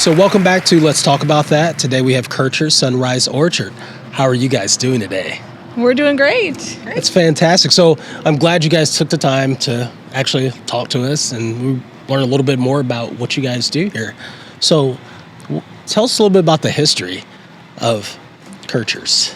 So welcome back to Let's Talk About That. Today we have Kerchers Sunrise Orchard. How are you guys doing today? We're doing great. It's fantastic. So I'm glad you guys took the time to actually talk to us and we learn a little bit more about what you guys do here. So tell us a little bit about the history of Kerchers.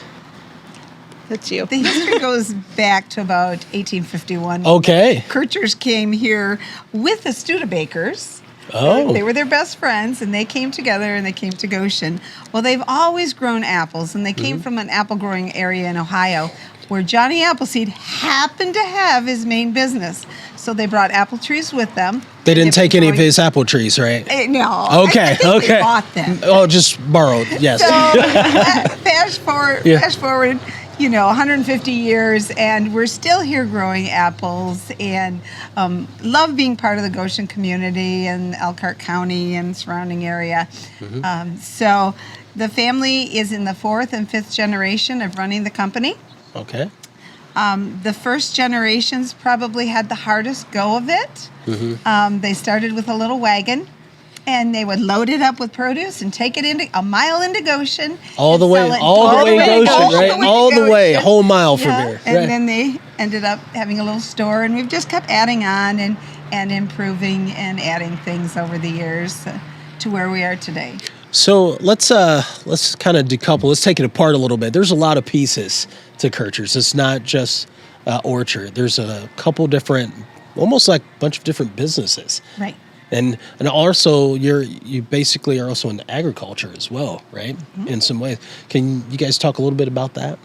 That's you. The history goes back to about 1851. Okay. Kerchers came here with the Studebakers. Oh. They were their best friends, and they came together, and they came to Goshen. Well, they've always grown apples, and they came from an apple-growing area in Ohio where Johnny Appleseed happened to have his main business. So they brought apple trees with them. They didn't take any of his apple trees, right? No. Okay, I think okay. They bought them. Oh, just borrowed, yes. So fast forward, 150 years, and we're still here growing apples, and love being part of the Goshen community and Elkhart County and surrounding area. So the family is in the 4th and 5th generation of running the company. Okay. The first generations probably had the hardest go of it. They started with a little wagon, and they would load it up with produce and take it a mile into Goshen. All the way Goshen, right? All the way, a whole mile from here. And right. then they ended up having a little store, and we've just kept adding on and improving and adding things over the years to where we are today. So let's kind of decouple. Let's take it apart a little bit. There's a lot of pieces to Kerchers. It's not just orchard. There's a couple different, almost like a bunch of different businesses. Right. And also you basically are also in agriculture as well, right? In some ways. Can you guys talk a little bit about that?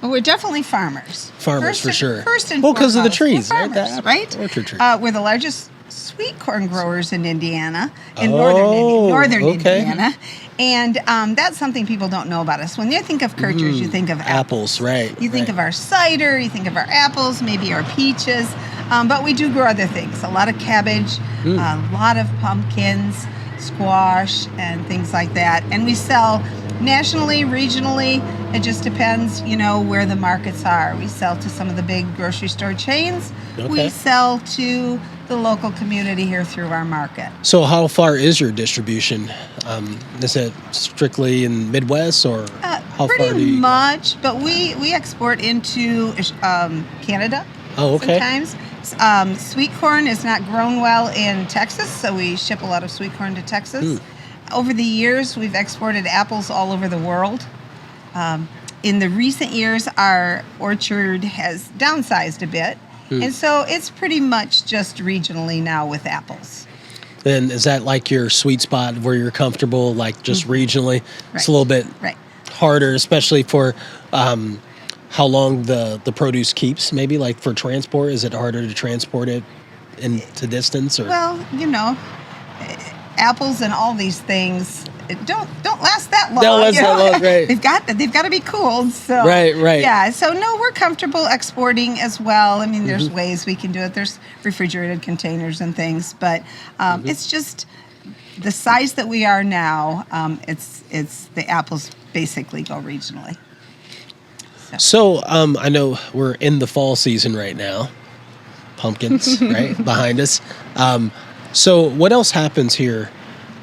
Well, we're definitely farmers. For sure. First and well, because of the foremost, trees, we're farmers, right? Orchard trees. We're the largest sweet corn growers in Indiana, in northern Indiana. And that's something people don't know about us. When you think of Kerchers, you think of apples. Right. You think of our cider, you think of our apples, maybe our peaches. But we do grow other things. A lot of cabbage, a lot of pumpkins, squash, and things like that. And we sell nationally, regionally. It just depends, where the markets are. We sell to some of the big grocery store chains. Okay. We sell to the local community here through our market. So how far is your distribution? Is it strictly in Midwest or how far do you Pretty much, but we export into Canada. Oh, okay. Sometimes. Sweet corn is not grown well in Texas, so we ship a lot of sweet corn to Texas. Over the years, we've exported apples all over the world. In the recent years, our orchard has downsized a bit, and so it's pretty much just regionally now with apples. Then is that like your sweet spot where you're comfortable, like just regionally? Right. It's a little bit harder, especially for how long the produce keeps, maybe like for transport. Is it harder to transport it into distance? Or? Well, apples and all these things don't last that long. Don't last that long, right? They've got to be cooled. So right. Yeah. So no, we're comfortable exporting as well. I mean, there's ways we can do it. There's refrigerated containers and things, but it's just the size that we are now. It's the apples basically go regionally. So I know we're in the fall season right now. Pumpkins, right, behind us. So what else happens here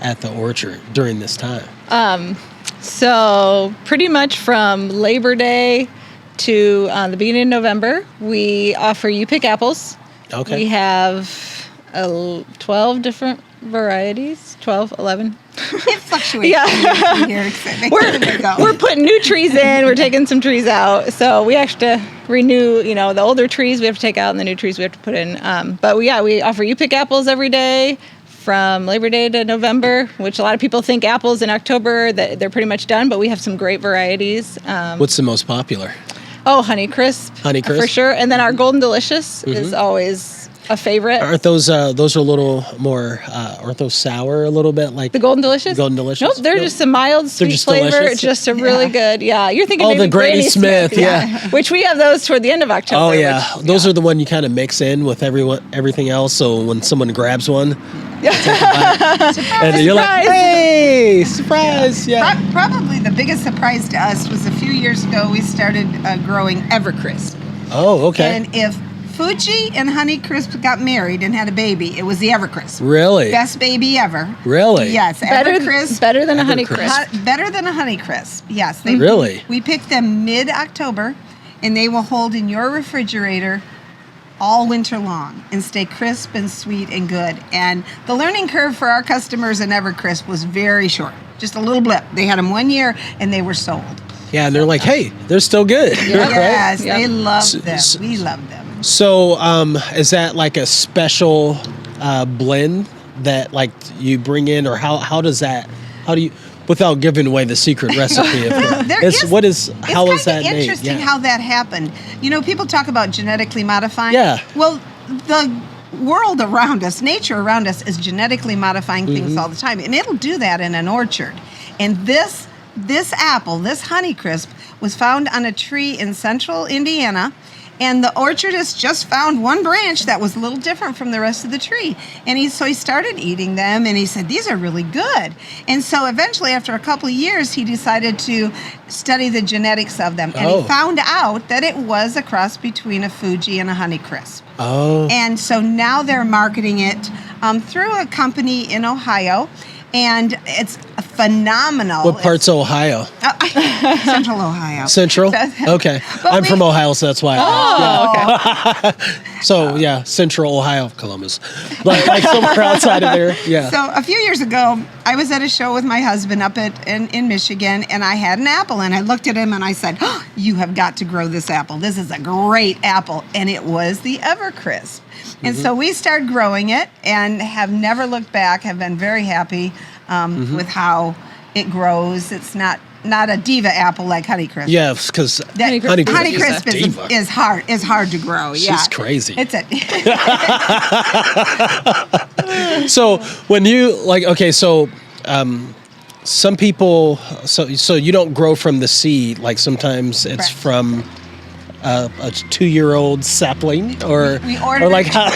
at the orchard during this time? So pretty much from Labor Day to the beginning of November, we offer you pick apples. Okay. We have 12 different varieties, 12, 11. It fluctuates. Yeah. We're putting new trees in. We're taking some trees out. So we have to renew, the older trees we have to take out and the new trees we have to put in. But we offer you pick apples every day from Labor Day to November, which a lot of people think apples in October, that they're pretty much done, but we have some great varieties. What's the most popular? Oh, Honey Crisp. Honey Crisp? For sure. And then our Golden Delicious is always a favorite. Aren't those are a little more, aren't those sour a little bit? Like the Golden Delicious? Golden Delicious? Nope, they're just a mild sweet flavor. Delicious? Just a really good, you're thinking maybe the Granny Smith, yeah. Which we have those toward the end of October. Oh, yeah. Those are the one you kind of mix in with everything else, so when someone grabs one, and you're like, hey, surprise. Yeah. Probably the biggest surprise to us was a few years ago we started growing Evercrisp. Oh, okay. And if Fuji and Honeycrisp got married and had a baby, it was the Evercrisp. Really? Best baby ever. Really? Yes, Evercrisp. Better than a Evercrisp. Honeycrisp. Better than a Honeycrisp. Yes. Really? We picked them mid-October, and they will hold in your refrigerator all winter long and stay crisp and sweet and good. And the learning curve for our customers in Evercrisp was very short. Just a little blip. They had them 1 year, and they were sold. Yeah, and they're like, hey, they're still good. Yes, Yep. they love them. We love them. So, is that like a special blend that like you bring in, or how does that? How do you, without giving away the secret recipe? Of how is that made? It's interesting how that happened. You know, people talk about genetically modifying. Yeah. Well, the world around us, nature around us, is genetically modifying things all the time, and it'll do that in an orchard. And this apple, this Honeycrisp, was found on a tree in central Indiana. And the orchardist just found one branch that was a little different from the rest of the tree. And he started eating them, and he said, these are really good. And so eventually, after a couple of years, he decided to study the genetics of them. And he found out that it was a cross between a Fuji and a Honeycrisp. Oh. And so now they're marketing it through a company in Ohio. And it's phenomenal. What parts of Ohio? Central Ohio. Central? Okay. I'm from Ohio, so that's why. Oh, okay. So, yeah, Central Ohio, Columbus. Like somewhere outside of there. Yeah. So a few years ago, I was at a show with my husband up in Michigan, and I had an apple, and I looked at him and I said, oh, you have got to grow this apple. This is a great apple. And it was the Evercrisp. And so we started growing it and have never looked back, have been very happy with how it grows. It's not a diva apple like Honeycrisp. Yeah, because Honeycrisp is hard to grow. Yeah. She's crazy. It's So when you some people, so you don't grow from the seed. Like sometimes it's Correct. from a 2-year-old sapling, or we order or like how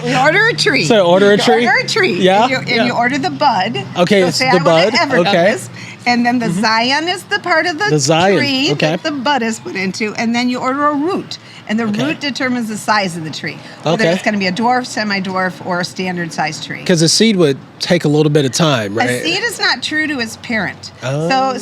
we order a tree. So order a tree? Order a tree. Yeah. And you order the bud. Okay, So it's say the I want bud. an Okay. Evercrisp. And then the Zion is the part of the Zion, tree okay. that the bud is put into. And then you order a root. And the root determines the size of the tree. Whether Okay. it's going to be a dwarf, semi-dwarf, or a standard size tree. because the seed would take a little bit of time, right? A seed is not true to its parent. Oh.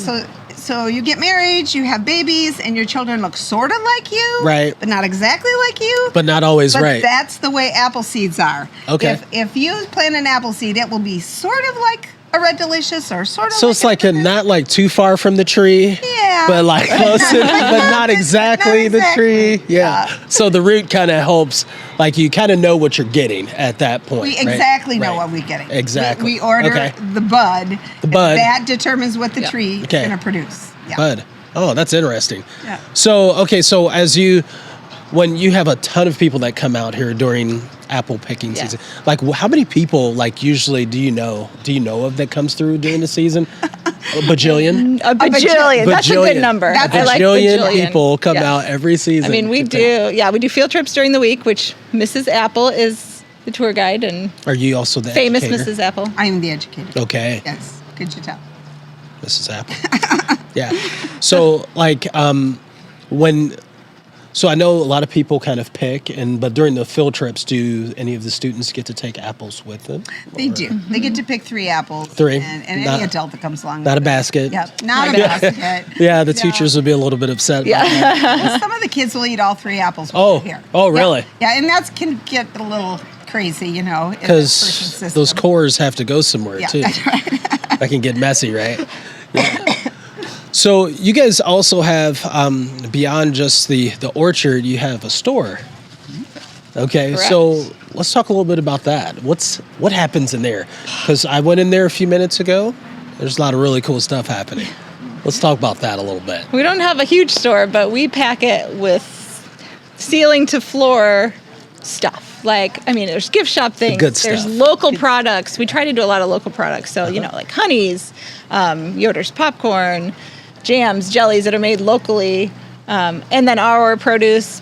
So you get married, you have babies, and your children look sort of like you. Right. But not exactly like you. But not always But right. that's the way apple seeds are. Okay. If you plant an apple seed, it will be sort of like a Red Delicious or sort of So it's like not like too far from the tree. Yeah. But like close to, but not exactly the tree. Yeah. So the root kind of helps, like you kind of know what you're getting at that point. We right? exactly know Right. what we're getting. Exactly. We order Okay. the bud. The bud. That determines what the tree is Okay. going to produce. Yeah. Bud. Oh, that's interesting. Yeah. So when you have a ton of people that come out here during apple picking season, like how many people like usually do you know of that comes through during the season? A bajillion? A bajillion. That's a good number. A I like bajillion people come out every season. I mean, we do field trips during the week, which Mrs. Apple is the tour guide, and Are you also the famous educator? Mrs. Apple. I am the educator. Okay. Yes. Could you tell? Mrs. Apple. Yeah. So so I know a lot of people kind of pick, but during the field trips, do any of the students get to take apples with them? They do. They get to pick 3 apples. 3. And any adult that comes along. Not a with it. basket. Yep. Not a basket. Yeah, the No. teachers would be a little bit upset. About that. Some of the kids will eat all 3 apples Oh. here. Oh, really? Yeah, and that can get a little crazy, in this person's Because system. those cores have to go somewhere Yeah, too. that's right. That can get messy, right? Yeah. So you guys also have, beyond just the orchard, you have a store. Okay, Correct. so let's talk a little bit about that. What happens in there? Because I went in there a few minutes ago. There's a lot of really cool stuff happening. Let's talk about that a little bit. We don't have a huge store, but we pack it with ceiling to floor stuff. There's gift shop things. good stuff. There's local products. We try to do a lot of local products. So, like Honey's, Yoder's popcorn, jams, jellies that are made locally. And then our produce,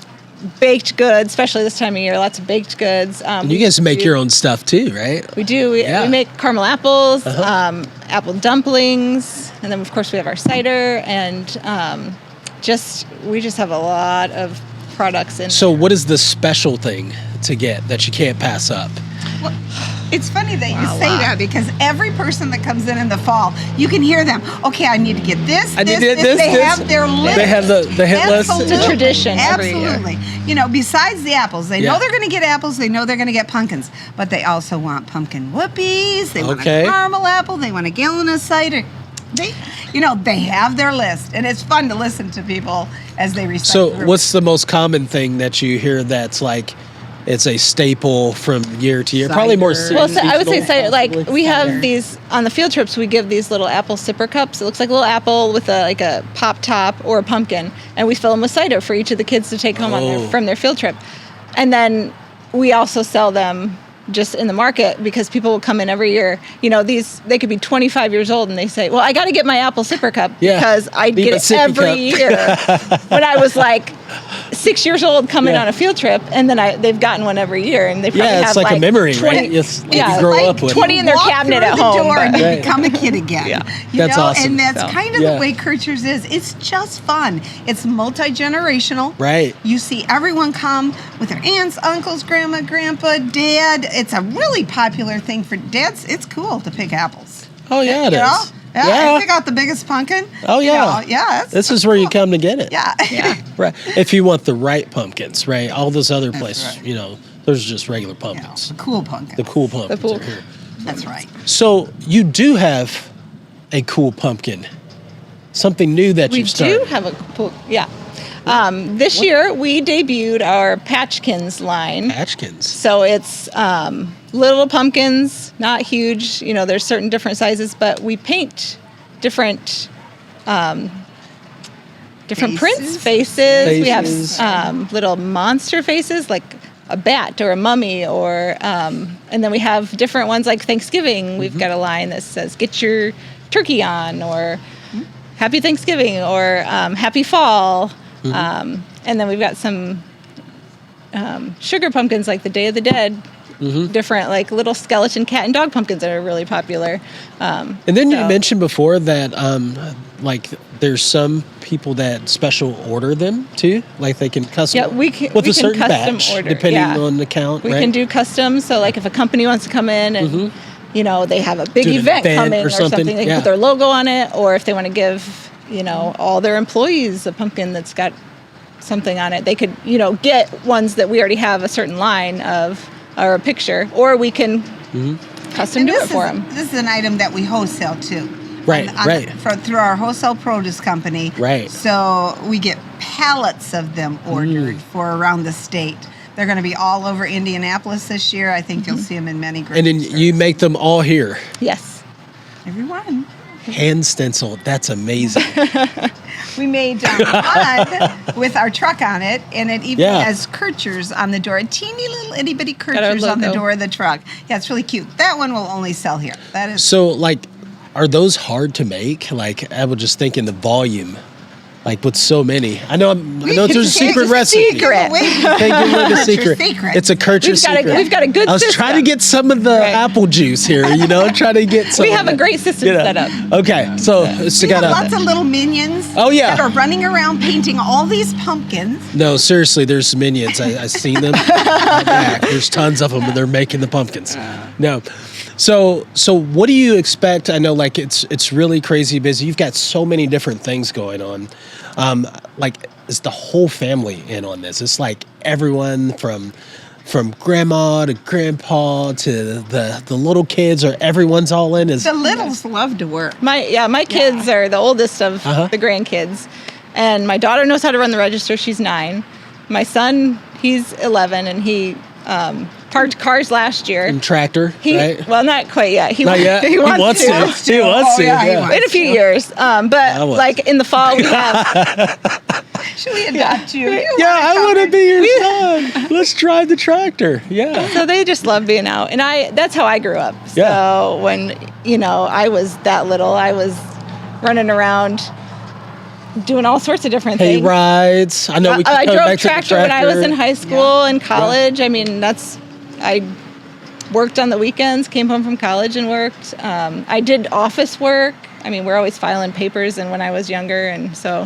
baked goods, especially this time of year, lots of baked goods. And you guys make your own stuff too, right? We do. We make caramel apples, apple dumplings, and then of course we have our cider, and we just have a lot of products in. So what is the special thing to get that you can't pass up? Well, it's funny that you say that because every person that comes in the fall, you can hear them. Okay, I need to get this. They have their list. They have the hit list. It's a tradition every year. Absolutely. You know, besides the apples, they know they're going to get apples. They know they're going to get pumpkins, but they also want pumpkin whoopies. They want a caramel apple. They want a gallon of cider. They have their list, and it's fun to listen to people as they recite. So, what's the most common thing that you hear that's like? It's a staple from year to year. Cider. Probably more. Well, so I would say cider. Like we have these on the field trips. We give these little apple sipper cups. It looks like a little apple with a pop top or a pumpkin, and we fill them with cider for each of the kids to take home from their field trip. And then we also sell them just in the market because people will come in every year. You know, they could be 25 years old and they say, "Well, I got to get my apple sipper cup because I get it every year." When I was like 6 years old coming on a field trip, and then they've gotten one every year, and they probably have it's like a memory, 20, right? You grow up with 20 in their cabinet at home. Door and you become a kid again. That's awesome. And that's kind of the way Kerchers is. It's just fun. It's multi-generational. Right. You see everyone come with their aunts, uncles, grandma, grandpa, dad. It's a really popular thing for dads. It's cool to pick apples. Oh yeah, it is. Yeah, I pick out the biggest pumpkin. Oh yeah, This is where you come to get it. Yeah. Right. If you want the right pumpkins, right? All those other places, those are just regular pumpkins. The cool pumpkins. The cool pumpkins are here. That's right. So you do have a cool pumpkin, something new that you've started. We do have a cool, this year we debuted our Patchkins line. Patchkins. So it's little pumpkins, not huge. You know, there's certain different sizes, but we paint different prints, faces. We have little monster faces like a bat or a mummy, or and then we have different ones like Thanksgiving. We've got a line that says "Get your turkey on," or "Happy Thanksgiving," or "Happy Fall." And then we've got some sugar pumpkins like the Day of the Dead. Different like little skeleton cat and dog pumpkins that are really popular. And then you mentioned before that like there's some people that special order them too, like they can custom. Yeah, we can with we a can certain custom batch, order depending on the count. We right? can do custom. So like if a company wants to come in and they have a big Do an event coming or something, they can put their logo on it, or if they want to give all their employees a pumpkin that's got something on it, they could get ones that we already have a certain line of. Or a picture, or we can custom do it for them. This is an item that we wholesale too. Right. Through our wholesale produce company. Right. So we get pallets of them ordered for around the state. They're going to be all over Indianapolis this year. I think you'll see them in many grocery And then stores. you make them all here. Yes. Everyone. Hand stenciled. That's amazing. We made one with our truck on it, and it even has Kerchers on the door. A teeny little itty bitty Kerchers on the door of the truck. Yeah, it's really cute. That one will only sell here. That is so. Like, are those hard to make? Like, I was just thinking the volume. Like with so many, I know it's a secret recipe. Secret. Can't give away the secret. It's a Kercher secret. We've got a good. I was trying to get some of the apple juice here. Trying to get some. We have a great system set up. Okay, so it's we have lots of little minions. Oh yeah. That are running around painting all these pumpkins. No, seriously, there's minions. I've seen them. Back. There's tons of them, and they're making the pumpkins. No. So what do you expect? I know, like it's really crazy busy. You've got so many different things going on. Like, is the whole family in on this? It's like everyone from grandma to grandpa to the little kids, or everyone's all in. The littles love to work. My kids are the oldest of the grandkids, and my daughter knows how to run the register. She's 9. My son, he's 11, and he parked cars last year. And tractor, right? Well, not quite yet. Not yet. He wants to. He wants to. In a few years. But like in the fall, we have. Should we adopt you? I want to be your son. Let's drive the tractor. Yeah. So they just love being out, and that's how I grew up. So when I was that little, I was running around. Doing all sorts of different things. Hay rides. I know. I drove tractor when I was in high school and college. I mean, I worked on the weekends. Came home from college and worked. I did office work. I mean, we're always filing papers, and when I was younger, and so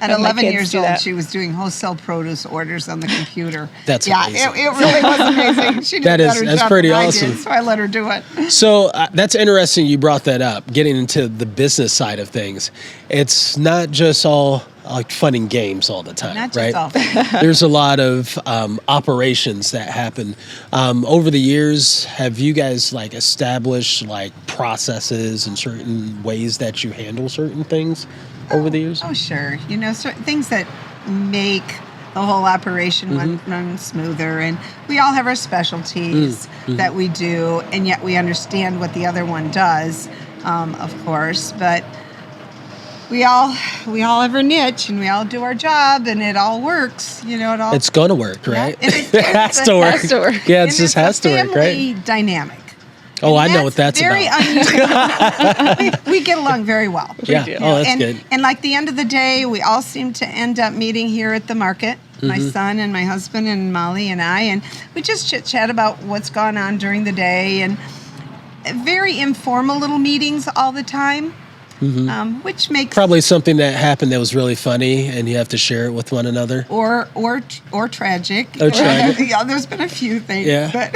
At my 11 kids years do old, that. she was doing wholesale produce orders on the computer. That's amazing. It really was amazing. She did That a is- better that's job pretty than awesome. I did, so I let her do it. So that's interesting you brought that up, getting into the business side of things. It's not just all like fun and games all the time, Not right? just all fun. There's a lot of operations that happen. Over the years, have you guys like established like processes and certain ways that you handle certain things over the years? Oh, sure. You know, certain things that make the whole operation run smoother. And we all have our specialties that we do, and yet we understand what the other one does, of course. But we all have our niche, and we all do our job, and it all works. You know, it all. It's gonna work, right? Yeah, it has to work. Has to work. Yeah, it and just it's has a to work, right? family dynamic. Oh, I And know what that's very about. unusual. we get along very well. Yeah. do. Oh, that's and, good. And like the end of the day, we all seem to end up meeting here at the market. My son and my husband and Molly and I, and we just chit chat about what's gone on during the day, and very informal little meetings all the time, which makes Probably something that happened that was really funny, and you have to share it with one another. or tragic. Oh, tragic. Yeah, there's been a few things. Yeah. But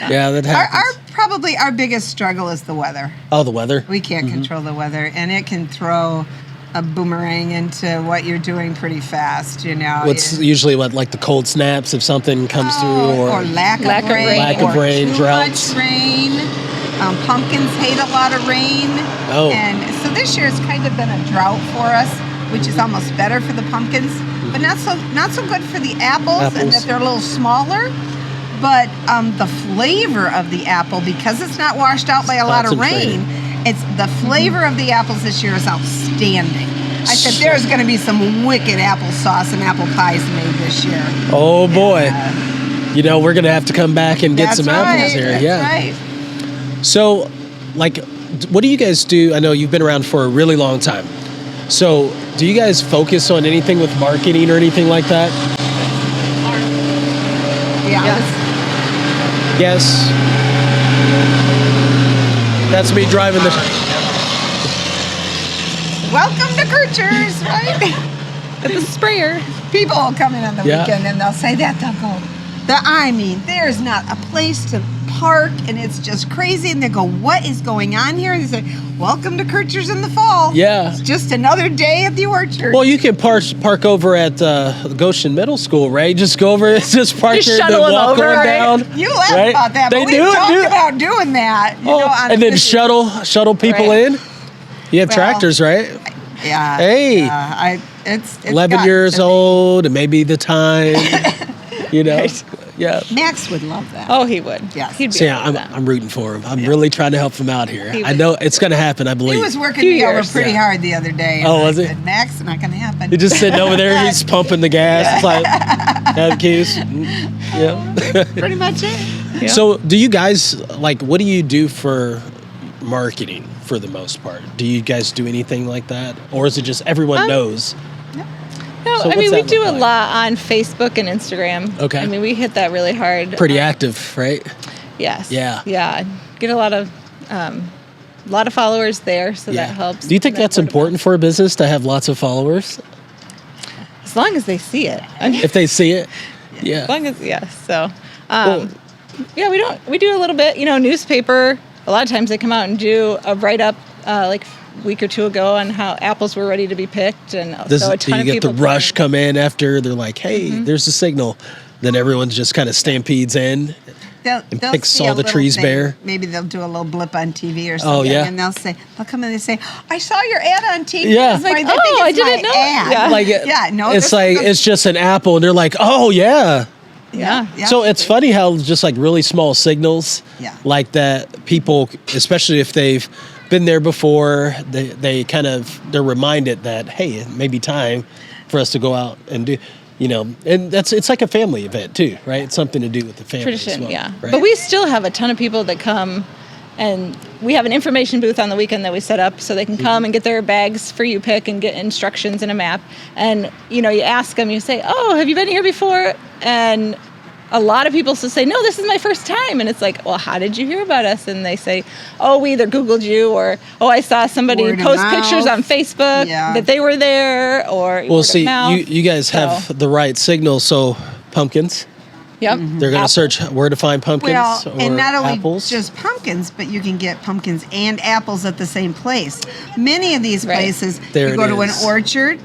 Yeah, that happens. probably our biggest struggle is the weather. Oh, the weather. We can't control the weather, and it can throw a boomerang into what you're doing pretty fast, you know. What's usually like the cold snaps if something comes through, or lack Lack of of rain, rain. Lack of or rain, too droughts. much rain. Pumpkins hate a lot of rain. Oh. And so this year has kind of been a drought for us, which is almost better for the pumpkins, but not so good for the apples, and that they're a little smaller. But the flavor of the apple, because it's not washed out by a lot of rain, it's the flavor of the apples this year is outstanding. I said there's going to be some wicked applesauce and apple pies made this year. Oh boy. You know, we're gonna have to come back and get That's some right, apples here. that's Yeah. right. So, like, what do you guys do? I know you've been around for a really long time. So, do you guys focus on anything with marketing or anything like that? Yeah. Yes. That's me driving the. Welcome to Kerchers, right? With the sprayer. People will come in on the Yeah. weekend and they'll say that. They'll go, I mean, there's not a place to park, and it's just crazy. And they go, what is going on here? And they say, welcome to Kerchers in the fall. Yeah. It's just another day at the orchard. Well, you can park over at Goshen Middle School, right? Just go over, just park Just there, shuttle then them walk over, on right? down. You laugh right? about that, They but do we've it, talked do it. about doing that. You Oh, know, on and then a shuttle people Right. in. You have Well, tractors, right? Yeah. Hey. It's 11 gotten years to be- old, and maybe the time. You know, yeah. Max would love that. Oh, he would. Yes. He'd be So yeah, okay with that. I'm rooting for him. I'm really trying to help him out here. He I was- know it's going to happen. I He believe. was working Few me over years, pretty yeah. hard the other day. Oh, and was I it? said, Max, it's not going to happen. You're just sitting over there. He's pumping the gas. It's like, have keys. Yeah. Pretty much it. Yeah. So, do you guys like? What do you do for marketing for the most part? Do you guys do anything like that, or is it just everyone knows? No, So I what's mean, we that do look a like? lot on Facebook and Instagram. Okay. I mean, we hit that really hard. Pretty active, right? Yes. Yeah. Yeah. Get a lot of followers there, so that helps. Do you think That that's word of important for a business to have lots of followers? mouth. As long as they see it. I mean, If they see it, as yeah. long as yes. So, Well- yeah, we do a little bit. You know, newspaper. A lot of times they come out and do a write up, like a week or two ago, on how apples were ready to be picked, and so a Do ton you of get people. the rush come in after they're like, "Hey, Mm-hmm. there's a signal," then everyone just kind of stampedes in. They'll picks see all a the little trees thing. bare. Maybe they'll do a little blip on TV or something. Oh, yeah? And they'll come in and say, I saw your ad on TV. Yeah. It's like, Like, they think oh, I it's my didn't know. ad. Yeah. Like, Yeah, no, it's this like is a- it's just an apple, and they're like, "Oh yeah." Yeah. Yeah. So it's funny how just like really small signals, Yeah. like that, people, especially if they've been there before, they kind of they're reminded that, hey, it may be time for us to go out and do, you know, and it's like a family event too, right? It's something to do with the family. as Tradition, well, yeah. right? But we still have a ton of people that come, and we have an information booth on the weekend that we set up so they can come and get their bags for you pick and get instructions and a map. And you know, you ask them, you say, "Oh, have you been here before?" And a lot of people still say, no, this is my first time. And it's like, well, how did you hear about us? And they say, oh, we either Googled you, or, oh, I saw somebody Word of post mouth. pictures on Facebook that they were there, or Well, word see, of mouth. you guys have the right signal. So pumpkins, Yep. they're going to search where to find pumpkins Well, or and not only apples. just pumpkins, but you can get pumpkins and apples at the same place. Many of these places, There you it go to an is. orchard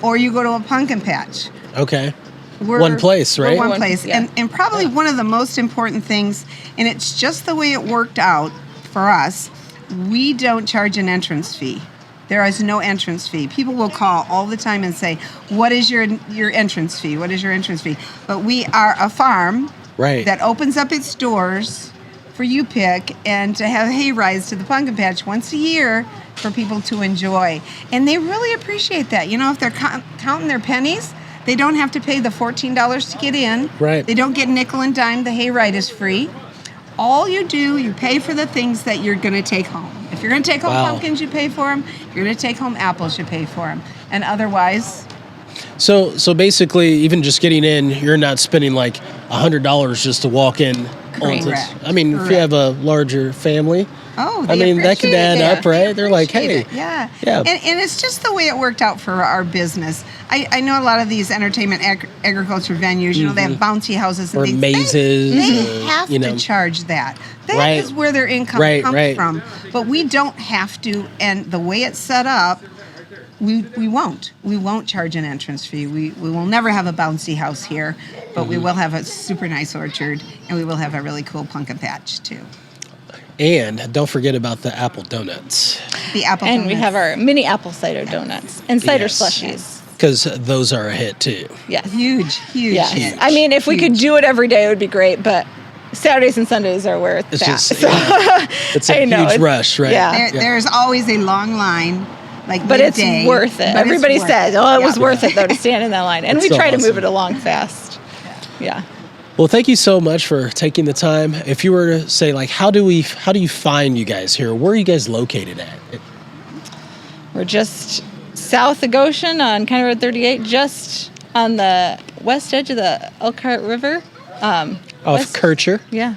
or you go to a pumpkin patch. Okay. We're- One place, right? We're one place. Yeah. And probably one of the most important things, and it's just the way it worked out for us, we don't charge an entrance fee. There is no entrance fee. People will call all the time and say, what is your entrance fee? What is your entrance fee? But we are a farm Right. that opens up its doors for you pick and to have hay rides to the pumpkin patch once a year for people to enjoy. And they really appreciate that. You know, if they're counting their pennies, they don't have to pay the $14 to get in. Right. They don't get nickel and dime. The hay ride is free. All you do, you pay for the things that you're going to take home. If you're going to take home Wow. pumpkins, you pay for them. If you're going to take home apples, you pay for them. And otherwise, So basically, even just getting in, you're not spending like $100 just to walk in. Correct. I mean, if you have a larger family, oh, I they mean, that could appreciate add it. up, right? They're like, Appreciate hey, it. Yeah. yeah. And it's just the way it worked out for our business. I know a lot of these entertainment agriculture venues, you know, they have bouncy houses and Or things. mazes, They or, have you know. to charge that. That Right. is where their income Right, comes right. from. But we don't have to, and the way it's set up, we won't. We won't charge an entrance fee. We will never have a bouncy house here, but Mm-hmm. we will have a super nice orchard, and we will have a really cool pumpkin patch too. And don't forget about the apple donuts, The apple And we donuts. have our mini apple cider donuts and cider Yes. slushies. because those are a hit too. Yes. huge. Yes. hit. I mean, if we could Huge. do it every day, it would be great, but Saturdays and Sundays are where It's at. just So, it's a I know, huge it's- rush, right? yeah. There's always a long line, like But it's midday, worth it. but it's Everybody worth says, it. oh, it was Yeah. worth it, though, to stand in that line. And That's we so try to move awesome. it along fast. Yeah. Well, thank you so much for taking the time. If you were to say, like, how do you find you guys here? Where are you guys located at? We're just south of Goshen on County Road 38, just on the west edge of the Elkhart River. Off west- Kercher. Yeah.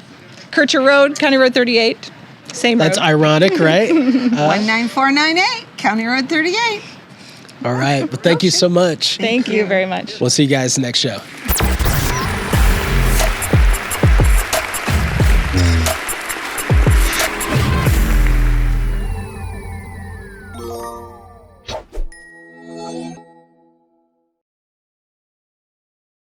Kercher Road, County Road 38. Same That's road. ironic, right? 19498, County Road 38. All right. Well, thank you so much. Thank you very much. We'll see you guys next show.